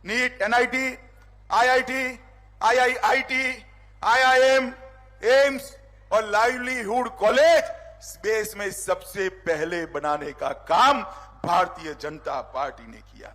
NEET, NIT, IIT, IIIT, IIM, AIIMS और livelihood college देश में सबसे पहले बनाने का काम भारतीय जनता पार्टी ने किया।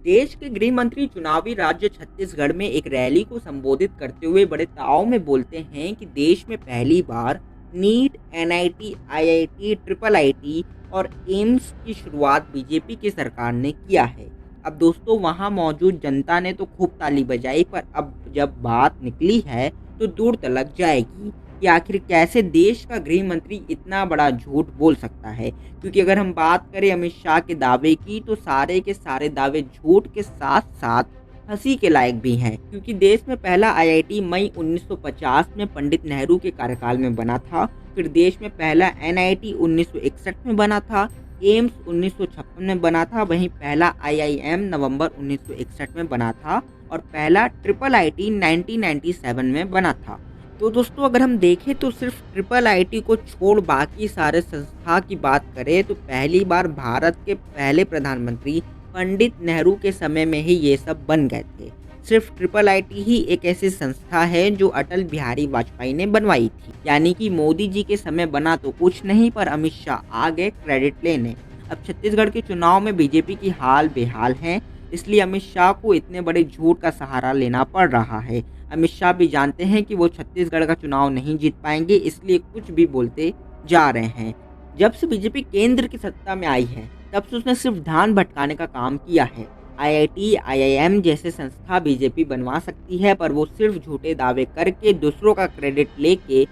देश के गृह मंत्री चुनावी राज्य छत्तीसगढ़ में एक रैली को संबोधित करते हुए बड़े ताव में बोलते हैं कि देश में पहली बार NEET, NIT, IIT, triple IT और एम्स की शुरुआत बीजेपी की सरकार ने किया है। अब दोस्तों, वहां मौजूद जनता ने तो खूब ताली बजाई, पर अब जब बात निकली है तो दूर तलक जाएगी कि आखिर कैसे देश का गृह मंत्री इतना बड़ा झूठ बोल सकता है। क्योंकि अगर हम बात करें अमित शाह के दावे की, तो सारे के सारे दावे झूठ के साथ साथ हंसी के लायक भी हैं। क्योंकि देश में पहला आईआईटी मई 1950 में पंडित नेहरू के कार्यकाल में बना था। फिर देश में पहला एनआईटी 1961 में बना था, एम्स 1956 में बना था, वहीं पहला आईआईएम नवंबर 1961 में बना था और पहला ट्रिपल आईटी 1997 में बना था। तो दोस्तों, अगर हम देखें तो सिर्फ ट्रिपल आईटी को छोड़ बाकी सारे संस्था की बात करें तो पहली बार भारत के पहले प्रधानमंत्री पंडित नेहरू के समय में ही ये सब बन गए थे। सिर्फ ट्रिपल आईटी ही एक ऐसी संस्था है जो अटल बिहारी वाजपेयी ने बनवाई थी। यानी कि मोदी जी के समय बना तो कुछ नहीं, पर अमित शाह आ गए क्रेडिट लेने। अब छत्तीसगढ़ के चुनाव में बीजेपी की हाल बेहाल है, इसलिए अमित शाह को इतने बड़े झूठ का सहारा लेना पड़ रहा है। अमित शाह भी जानते हैं कि वो छत्तीसगढ़ का चुनाव नहीं जीत पाएंगे, इसलिए कुछ भी बोलते जा रहे हैं। जब से बीजेपी केंद्र की सत्ता में आई है, तब से उसने सिर्फ ध्यान भटकाने का काम किया है। आईआईटी, आईआईएम जैसे संस्था बीजेपी बनवा सकती है, पर वो सिर्फ झूठे दावे करके दूसरों का क्रेडिट लेके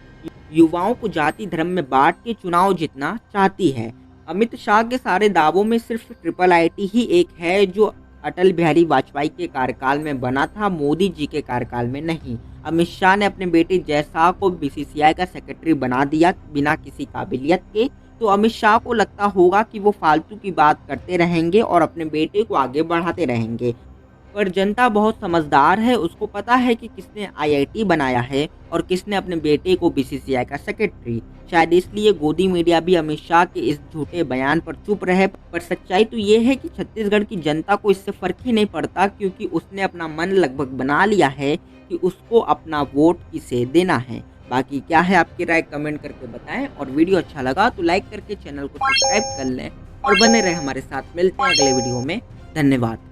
युवाओं को जाति धर्म में बांट के चुनाव जीतना चाहती है। अमित शाह के सारे दावों में सिर्फ ट्रिपल आईटी ही एक है जो अटल बिहारी वाजपेयी के कार्यकाल में बना था, मोदी जी के कार्यकाल में नहीं। अमित शाह ने अपने बेटे जयशाह को बीसीसीआई का सेक्रेटरी बना दिया बिना किसी काबिलियत के। तो अमित शाह को लगता होगा कि वो फालतू की बात करते रहेंगे और अपने बेटे को आगे बढ़ाते रहेंगे। पर जनता बहुत समझदार है, उसको पता है कि किसने आईआईटी बनाया है और किसने अपने बेटे को बीसीसीआई का सेक्रेटरी। शायद इसलिए गोदी मीडिया भी अमित शाह के इस झूठे बयान पर चुप रहे। पर सच्चाई तो ये है कि छत्तीसगढ़ की जनता को इससे फर्क ही नहीं पड़ता, क्योंकि उसने अपना मन लगभग बना लिया है कि उसको अपना वोट किसे देना है। बाकी क्या है आपकी राय, कमेंट करके बताएं, और वीडियो अच्छा लगा तो लाइक करके चैनल को सब्सक्राइब कर लें और बने रहे हमारे साथ। मिलते हैं अगले वीडियो में। धन्यवाद।